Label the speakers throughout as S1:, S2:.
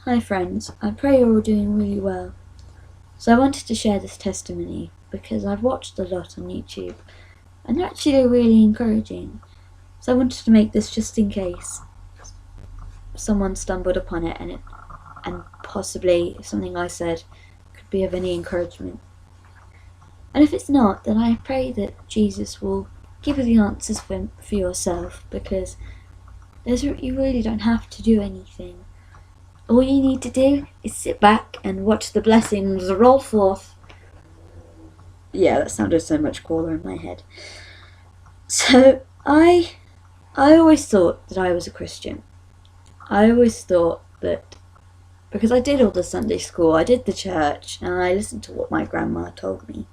S1: Hi friends, I pray you're all doing really well. So I wanted to share this testimony because I've watched a lot on YouTube and they're actually really encouraging. So I wanted to make this just in case someone stumbled upon it and possibly something I said could be of any encouragement. And if it's not, then I pray that Jesus will give you the answers for yourself, because you really don't have to do anything. All you need to do is sit back and watch the blessings roll forth. Yeah, that sounded so much cooler in my head. So, I always thought that I was a Christian. I always thought that because I did all the Sunday school, I did the church, and I listened to what my grandma told me.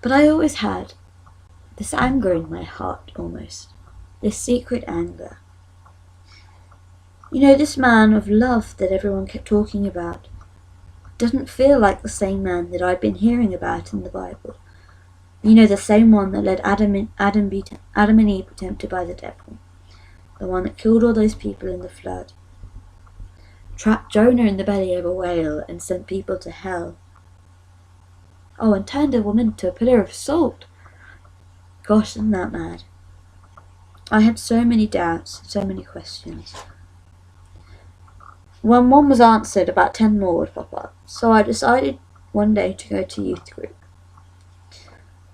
S1: But I always had this anger in my heart, almost. This secret anger. You know, this man of love that everyone kept talking about doesn't feel like the same man that I'd been hearing about in the Bible. You know, the same one that led Adam and Eve were tempted by the devil. The one that killed all those people in the flood. Trapped Jonah in the belly of a whale and sent people to hell. Oh, and turned a woman to a pillar of salt. Gosh, isn't that mad? I had so many doubts, so many questions. When one was answered, about 10 more would pop up. So I decided one day to go to youth group.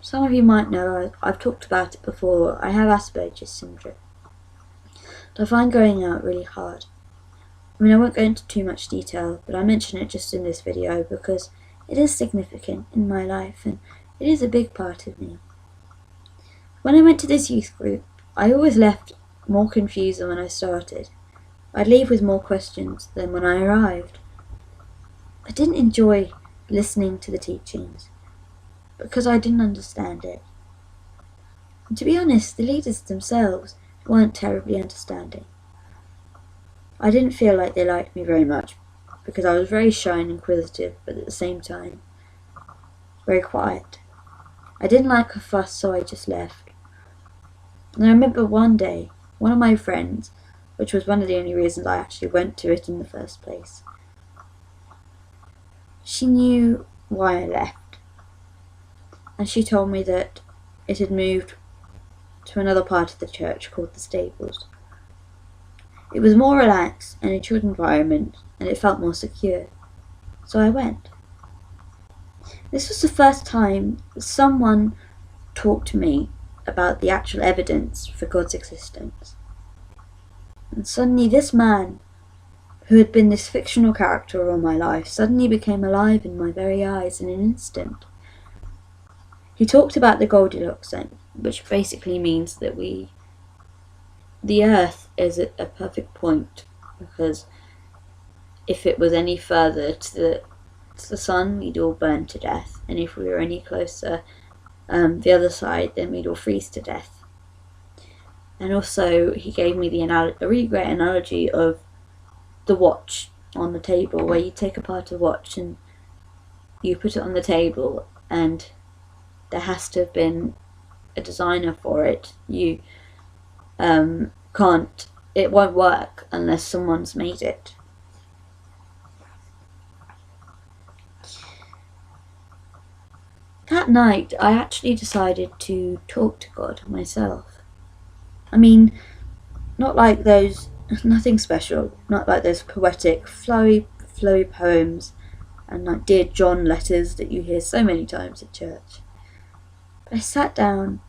S1: Some of you might know, I've talked about it before, I have Asperger's syndrome. I find going out really hard. I mean, I won't go into too much detail, but I mention it just in this video because it is significant in my life and it is a big part of me. When I went to this youth group, I always left more confused than when I started. I'd leave with more questions than when I arrived. I didn't enjoy listening to the teachings because I didn't understand it. And to be honest, the leaders themselves weren't terribly understanding. I didn't feel like they liked me very much because I was very shy and inquisitive, but at the same time, very quiet. I didn't like a fuss, so I just left. And I remember one day, one of my friends, which was one of the only reasons I actually went to it in the first place, she knew why I left. And she told me that it had moved to another part of the church called the Stables. It was more relaxed and a chilled environment, and it felt more secure. So I went. This was the first time someone talked to me about the actual evidence for God's existence. And suddenly this man, who had been this fictional character all my life, suddenly became alive in my very eyes in an instant. He talked about the Goldilocks zone, which basically means that the Earth is at a perfect point, because if it was any further to the sun, we'd all burn to death, and if we were any closer the other side, then we'd all freeze to death. And also, he gave me a really great analogy of the watch on the table, where you take apart a watch and you put it on the table, and there has to have been a designer for it. You it won't work unless someone's made it. That night, I actually decided to talk to God myself. I mean, not like those, nothing special, not like those poetic, flowy poems and like Dear John letters that you hear so many times at church. But I sat down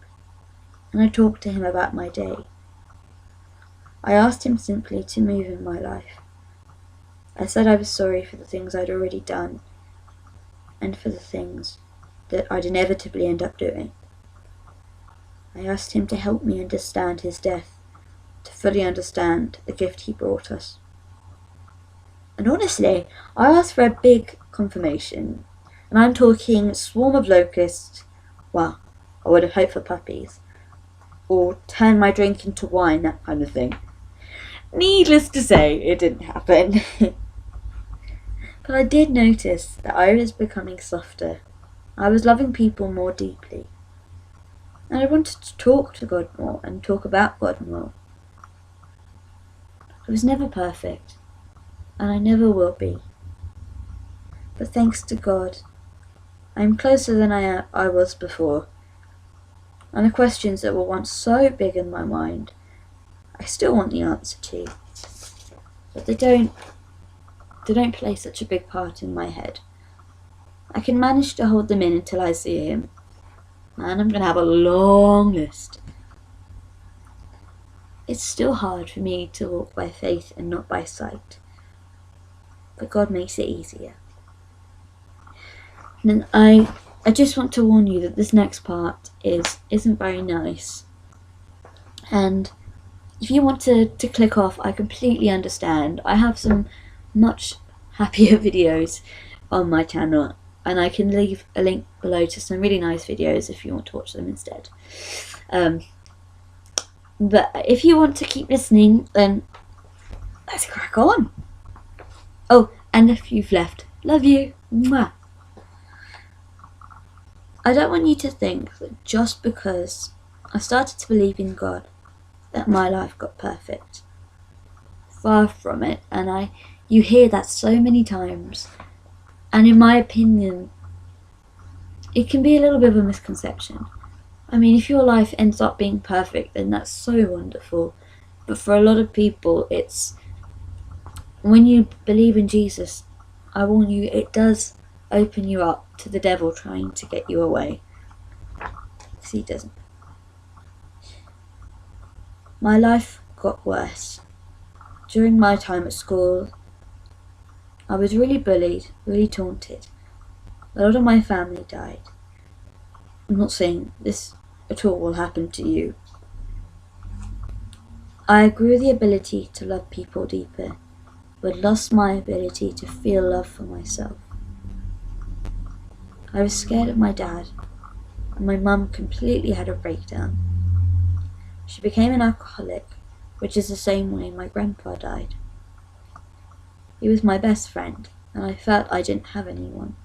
S1: and I talked to him about my day. I asked him simply to move in my life. I said I was sorry for the things I'd already done and for the things that I'd inevitably end up doing. I asked him to help me understand his death, to fully understand the gift he brought us. And honestly, I asked for a big confirmation, and I'm talking swarm of locusts, well, I would have hoped for puppies, or turn my drink into wine, that kind of thing. Needless to say, it didn't happen. But I did notice that I was becoming softer. I was loving people more deeply. And I wanted to talk to God more and talk about God more. I was never perfect, and I never will be. But thanks to God, I am closer than I was before. And the questions that were once so big in my mind, I still want the answer to. But they don't play such a big part in my head. I can manage to hold them in until I see him. And I'm going to have a long list. It's still hard for me to walk by faith and not by sight. But God makes it easier. And I just want to warn you that this next part isn't very nice. And if you want to click off, I completely understand. I have some much happier videos on my channel, and I can leave a link below to some really nice videos if you want to watch them instead. But if you want to keep listening, then let's crack on. Oh, and if you've left, love you. Mwah. I don't want you to think that just because I started to believe in God, that my life got perfect. Far from it, and you hear that so many times, and in my opinion, it can be a little bit of a misconception. I mean, if your life ends up being perfect, then that's so wonderful, but for a lot of people, it's, when you believe in Jesus, I warn you, it does open you up to the devil trying to get you away. See, he doesn't. My life got worse. During my time at school, I was really bullied, really taunted. A lot of my family died. I'm not saying this at all will happen to you. I grew the ability to love people deeper, but lost my ability to feel love for myself. I was scared of my dad, and my mum completely had a breakdown. She became an alcoholic, which is the same way my grandpa died. He was my best friend, and I felt I didn't have anyone.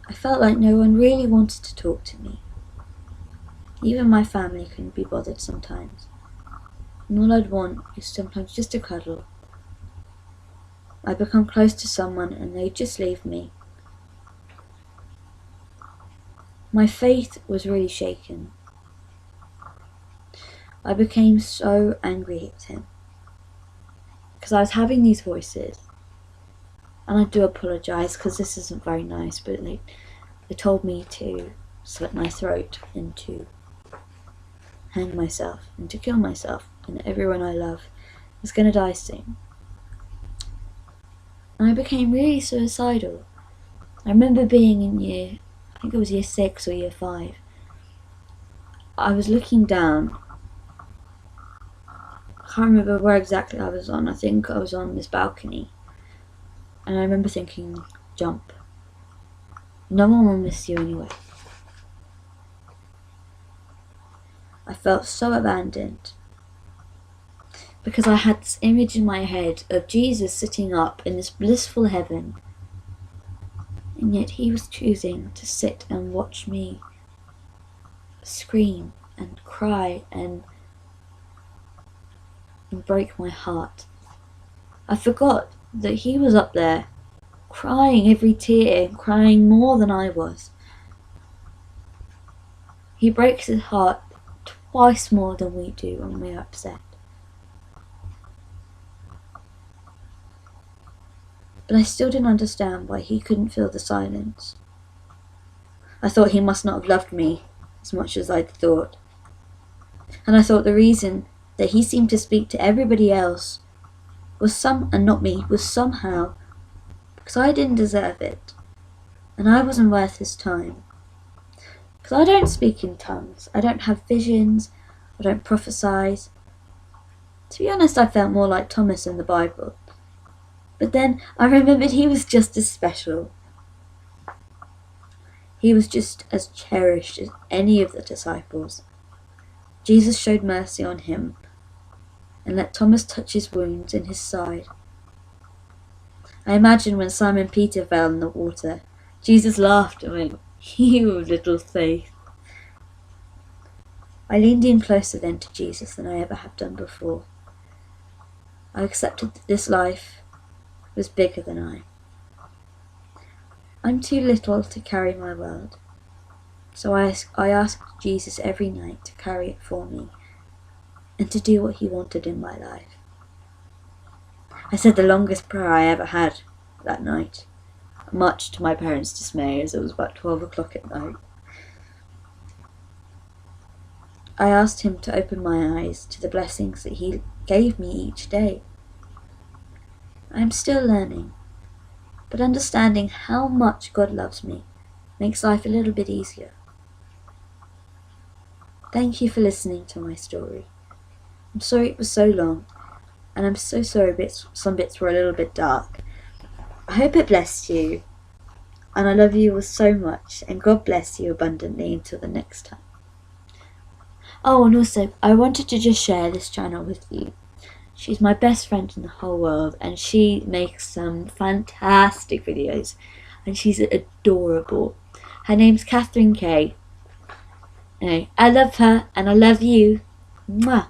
S1: I felt like no one really wanted to talk to me. Even my family couldn't be bothered sometimes. And all I'd want is sometimes just a cuddle. I'd become close to someone and they'd just leave me. My faith was really shaken. I became so angry at him because I was having these voices, and I do apologise because this isn't very nice, but they told me to slit my throat and to hang myself and to kill myself, and everyone I love is going to die soon. And I became really suicidal. I remember being in I think it was year 6 or year 5. I was looking down. I can't remember where exactly I was on. I think I was on this balcony. And I remember thinking, jump. No one will miss you anyway. I felt so abandoned. Because I had this image in my head of Jesus sitting up in this blissful heaven. And yet he was choosing to sit and watch me scream and cry and break my heart. I forgot that he was up there crying every tear and crying more than I was. He breaks his heart twice more than we do when we're upset. But I still didn't understand why he couldn't feel the silence. I thought he must not have loved me as much as I'd thought. And I thought the reason that he seemed to speak to everybody else and not me, was somehow because I didn't deserve it, and I wasn't worth his time. Because I don't speak in tongues, I don't have visions, I don't prophesy. To be honest, I felt more like Thomas in the Bible. But then I remembered he was just as special. He was just as cherished as any of the disciples. Jesus showed mercy on him and let Thomas touch his wounds in his side. I imagine when Simon Peter fell in the water, Jesus laughed and went, "You little faith." I leaned in closer then to Jesus than I ever had done before. I accepted that this life was bigger than I. I'm too little to carry my world, so I asked Jesus every night to carry it for me and to do what he wanted in my life. I said the longest prayer I ever had that night, much to my parents' dismay, as it was about 12 o'clock at night. I asked him to open my eyes to the blessings that he gave me each day. I am still learning, but understanding how much God loves me makes life a little bit easier. Thank you for listening to my story. I'm sorry it was so long, and I'm so sorry some bits were a little bit dark. I hope it blessed you, and I love you all so much, and God bless you abundantly until the next time. Oh, and also, I wanted to just share this channel with you. She's my best friend in the whole world, and she makes some fantastic videos, and she's adorable. Her name's Catherine Kay. Anyway, I love her, and I love you. Mwah!